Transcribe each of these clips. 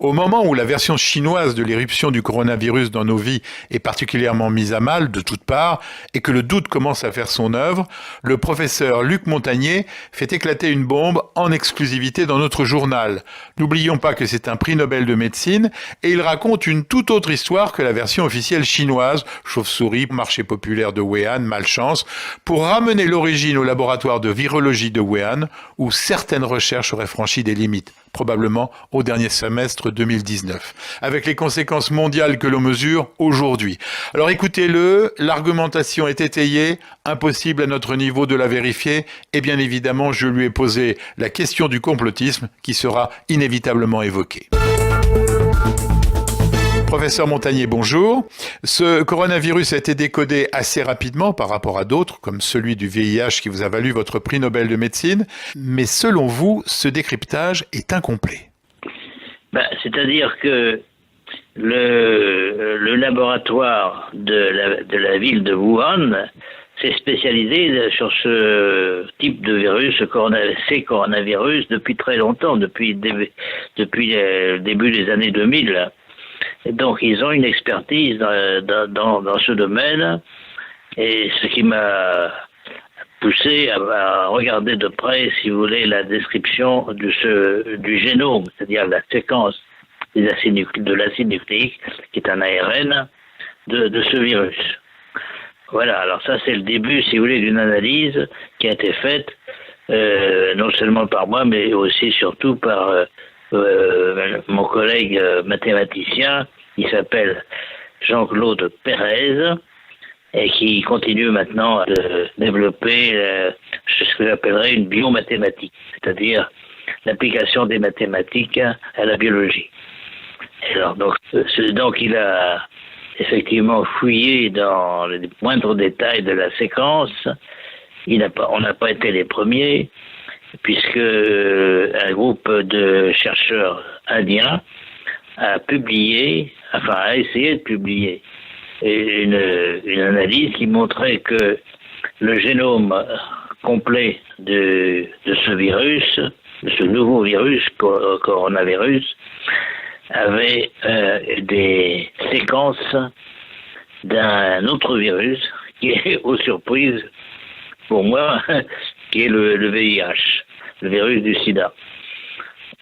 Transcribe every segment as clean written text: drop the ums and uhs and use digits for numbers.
Au moment où la version chinoise de l'éruption du coronavirus dans nos vies est particulièrement mise à mal de toutes parts et que le doute commence à faire son œuvre, le professeur Luc Montagnier fait éclater une bombe en exclusivité dans notre journal. N'oublions pas que c'est un prix Nobel de médecine et il raconte une toute autre histoire que la version officielle chinoise, chauve-souris, marché populaire de Wuhan, malchance, pour ramener l'origine au laboratoire de virologie de Wuhan où certaines recherches auraient franchi des limites, probablement au dernier semestre 2019, avec les conséquences mondiales que l'on mesure aujourd'hui. Alors écoutez-le, l'argumentation est étayée, impossible à notre niveau de la vérifier, et bien évidemment je lui ai posé la question du complotisme qui sera inévitablement évoquée. Professeur Montagnier, bonjour. Ce coronavirus a été décodé assez rapidement par rapport à d'autres, comme celui du VIH qui vous a valu votre prix Nobel de médecine. Mais selon vous, ce décryptage est incomplet. C'est-à-dire que le laboratoire de la ville de Wuhan s'est spécialisé sur ce type de virus, ces coronavirus, depuis très longtemps, depuis le début des années 2000. Et donc, ils ont une expertise dans ce domaine, et ce qui m'a poussé à regarder de près, si vous voulez, la description du génome, c'est-à-dire la séquence de l'acide nucléique, qui est un ARN, de ce virus. Voilà, alors ça c'est le début, si vous voulez, d'une analyse qui a été faite, non seulement par moi, mais aussi surtout par mon collègue mathématicien, qui s'appelle Jean-Claude Pérez, et qui continue maintenant à développer ce que j'appellerais une biomathématique, c'est-à-dire l'application des mathématiques à la biologie. Alors, donc il a effectivement fouillé dans les moindres détails de la séquence. On n'a pas été les premiers, puisque un groupe de chercheurs indiens a essayé de publier une analyse qui montrait que le génome complet de ce virus, de ce nouveau virus, coronavirus, avait des séquences d'un autre virus qui est, aux surprises pour moi, qui est le VIH, le virus du sida.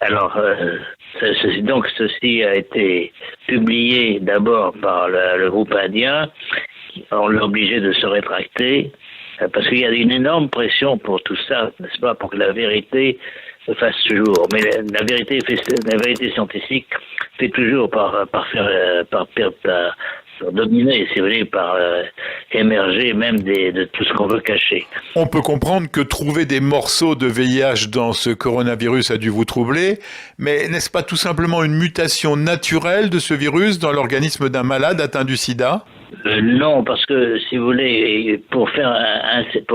Alors, ceci a été publié d'abord par le groupe indien. On l'a obligé de se rétracter, parce qu'il y a une énorme pression pour tout ça, n'est-ce pas, pour que la vérité se fasse toujours. Mais la vérité scientifique fait toujours par dominer, si vous voulez, par émerger même de tout ce qu'on veut cacher. On peut comprendre que trouver des morceaux de VIH dans ce coronavirus a dû vous troubler, mais n'est-ce pas tout simplement une mutation naturelle de ce virus dans l'organisme d'un malade atteint du sida ? Non, parce que, si vous voulez, pour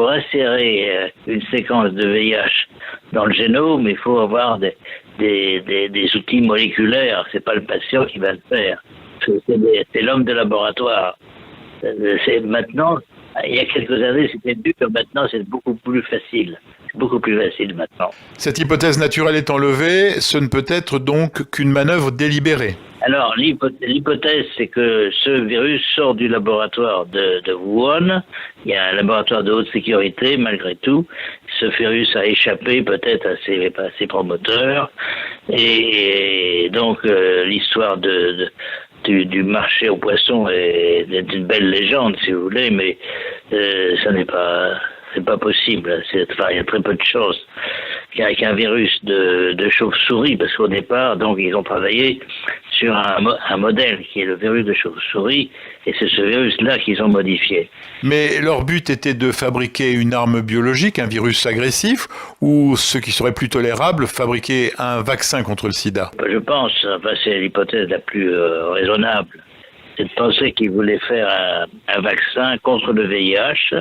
insérer une séquence de VIH dans le génome, il faut avoir des outils moléculaires. C'est pas le patient qui va le faire. C'est l'homme de laboratoire. Maintenant, il y a quelques années, c'était dur. Maintenant, c'est beaucoup plus facile. C'est beaucoup plus facile maintenant. Cette hypothèse naturelle étant levée, ce ne peut être donc qu'une manœuvre délibérée. Alors, l'hypothèse, c'est que ce virus sort du laboratoire de Wuhan. Il y a un laboratoire de haute sécurité, malgré tout. Ce virus a échappé peut-être à ses promoteurs. Et donc, l'histoire du marché aux poissons est une belle légende, si vous voulez, mais ça n'est pas possible. Il y a très peu de choses qu'un virus de chauve-souris, parce qu'au départ, donc, ils ont travaillé sur un modèle qui est le virus de chauve-souris, et c'est ce virus-là qu'ils ont modifié. Mais leur but était de fabriquer une arme biologique, un virus agressif, ou ce qui serait plus tolérable, fabriquer un vaccin contre le sida ? Je pense, c'est l'hypothèse la plus raisonnable, c'est de penser qu'ils voulaient faire un vaccin contre le VIH,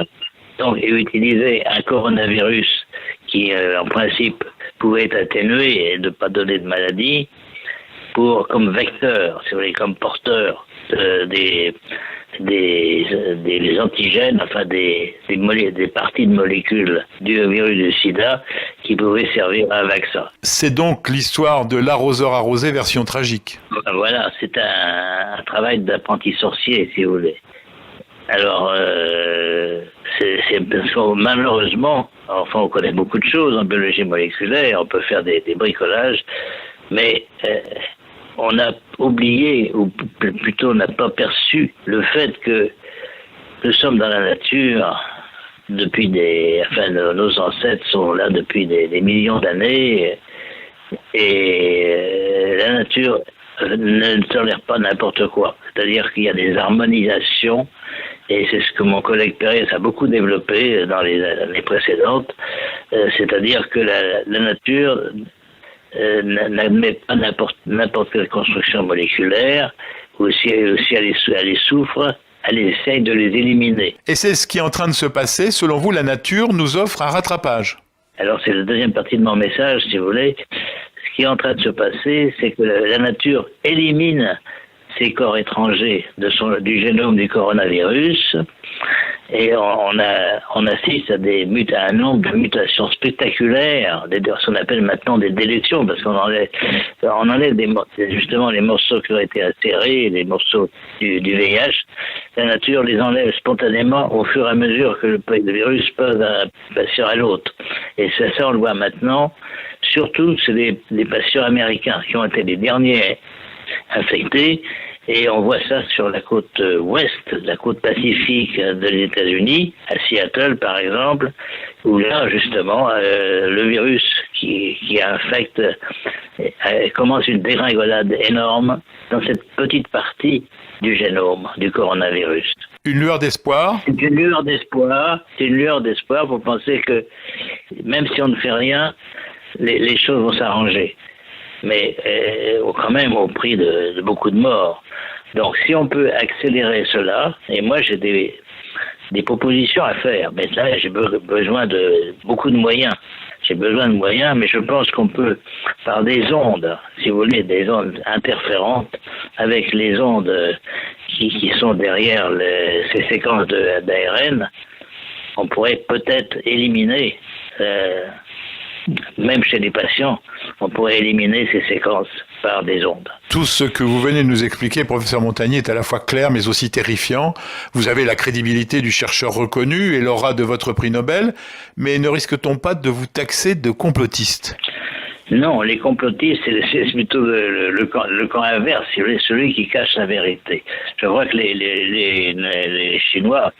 donc, et utiliser un coronavirus qui, en principe, pouvait être atténué et ne pas donner de maladie, comme vecteur, si vous voulez, comme porteur des des antigènes, enfin des parties de molécules du virus du sida qui pouvaient servir à un vaccin. C'est donc l'histoire de l'arroseur arrosé version tragique. Voilà, c'est un travail d'apprenti sorcier, si vous voulez. Alors, malheureusement, enfin, on connaît beaucoup de choses en biologie moléculaire, on peut faire des bricolages, mais on a oublié, ou plutôt on n'a pas perçu le fait que nous sommes dans la nature depuis nos ancêtres sont là depuis des millions d'années, et la nature ne tolère pas n'importe quoi. C'est-à-dire qu'il y a des harmonisations, et c'est ce que mon collègue Pérez a beaucoup développé dans les années précédentes, c'est-à-dire que la nature n'admet pas n'importe quelle construction moléculaire, ou si elle les souffre, elle essaye de les éliminer. Et c'est ce qui est en train de se passer. Selon vous, la nature nous offre un rattrapage. Alors c'est la deuxième partie de mon message, si vous voulez. Ce qui est en train de se passer, c'est que la nature élimine ces corps étrangers du génome du coronavirus, et on assiste à un nombre de mutations spectaculaires, ce qu'on appelle maintenant des délétions, parce qu'on enlève justement les morceaux qui ont été insérés, les morceaux du VIH. La nature les enlève spontanément au fur et à mesure que le virus passe d'un patient à l'autre. Et ça on le voit maintenant. Surtout, c'est les patients américains qui ont été les derniers infectés. Et on voit ça sur la côte ouest, la côte pacifique des États-Unis, à Seattle par exemple, où là justement le virus qui infecte commence une dégringolade énorme dans cette petite partie du génome du coronavirus. Une lueur d'espoir. C'est une lueur d'espoir pour penser que même si on ne fait rien, les choses vont s'arranger. Mais quand même au prix de beaucoup de morts. Donc si on peut accélérer cela, et moi j'ai des propositions à faire, mais là j'ai besoin de beaucoup de moyens. J'ai besoin de moyens, mais je pense qu'on peut, par des ondes, si vous voulez, des ondes interférentes, avec les ondes qui sont derrière ces séquences d'ARN, on pourrait peut-être éliminer, même chez les patients, on pourrait éliminer ces séquences par des ondes. Tout ce que vous venez de nous expliquer, professeur Montagnier, est à la fois clair mais aussi terrifiant. Vous avez la crédibilité du chercheur reconnu et l'aura de votre prix Nobel, mais ne risque-t-on pas de vous taxer de complotiste ? Non, les complotistes, c'est plutôt le camp inverse, celui qui cache la vérité. Je vois que les Chinois,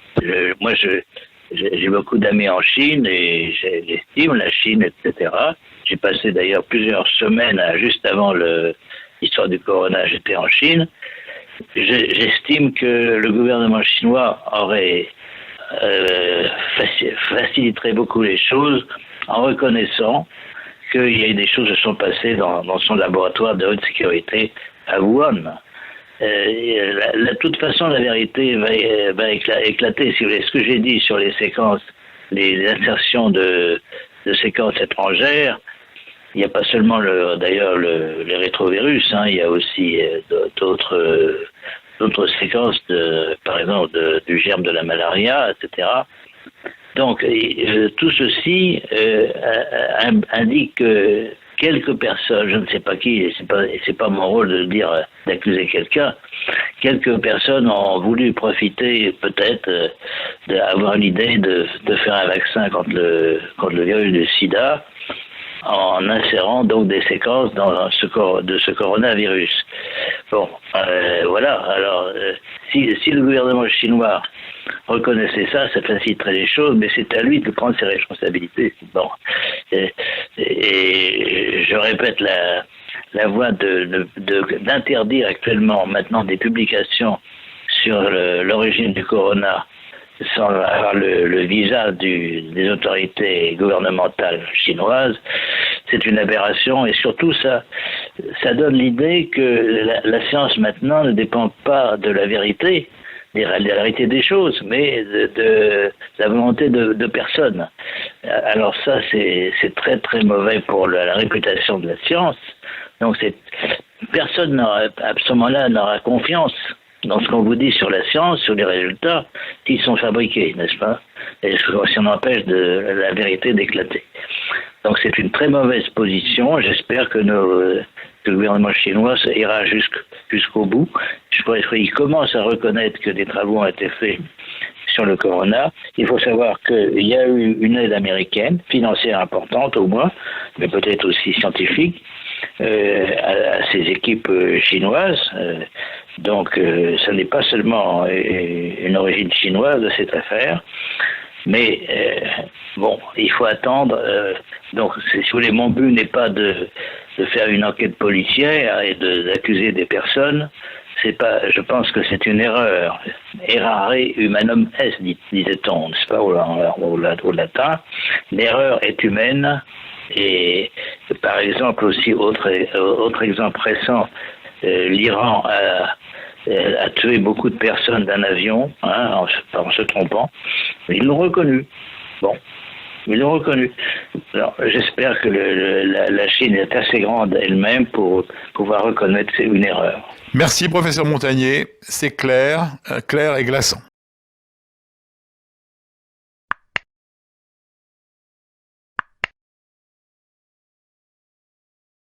moi j'ai beaucoup d'amis en Chine et j'estime la Chine, etc. J'ai passé d'ailleurs plusieurs semaines, juste avant l'histoire du corona, j'étais en Chine. J'estime que le gouvernement chinois aurait faciliterait beaucoup les choses en reconnaissant qu'il y a eu des choses qui se sont passées dans son laboratoire de haute sécurité à Wuhan. De toute façon, la vérité va éclater. Si vous voulez, ce que j'ai dit sur les séquences, les insertions de séquences étrangères, il n'y a pas seulement les rétrovirus, hein, il y a aussi d'autres séquences, par exemple, du germe de la malaria, etc. Donc, tout ceci indique que quelques personnes, je ne sais pas qui, c'est pas mon rôle d'accuser quelqu'un, quelques personnes ont voulu profiter peut-être d'avoir l'idée de faire un vaccin contre le virus du sida en insérant donc des séquences de ce coronavirus. Bon, voilà. Alors, si le gouvernement chinois reconnaissait ça faciliterait les choses, mais c'est à lui de prendre ses responsabilités. Bon, et je répète la voie d'interdire actuellement maintenant des publications sur l'origine du corona sans avoir le visa des autorités gouvernementales chinoises, c'est une aberration, et surtout ça donne l'idée que la science maintenant ne dépend pas de la vérité, de la réalité des choses, mais de la volonté de personnes. Alors ça, c'est très très mauvais pour la réputation de la science. Donc personne à ce moment-là n'aura confiance dans ce qu'on vous dit sur la science, sur les résultats qui sont fabriqués, n'est-ce pas? Et si on empêche la vérité d'éclater. Donc c'est une très mauvaise position. J'espère que le gouvernement chinois ira jusqu'au bout. Je crois qu'il commence à reconnaître que des travaux ont été faits sur le corona. Il faut savoir qu'il y a eu une aide américaine, financière importante au moins, mais peut-être aussi scientifique, à ces équipes chinoises. Donc ce n'est pas seulement une origine chinoise de cette affaire, mais bon, il faut attendre. Donc, si vous voulez, mon but n'est pas de faire une enquête policière et d'accuser des personnes. C'est pas. Je pense que c'est une erreur. Errare humanum est, disait-on, n'est-ce pas, au latin. L'erreur est humaine. Et par exemple aussi, autre exemple récent, l'Iran a tué beaucoup de personnes d'un avion, en se trompant. Ils l'ont reconnu. Bon, ils l'ont reconnu. Alors, j'espère que la Chine est assez grande elle-même pour pouvoir reconnaître une erreur. Merci, professeur Montagnier. C'est clair et glaçant.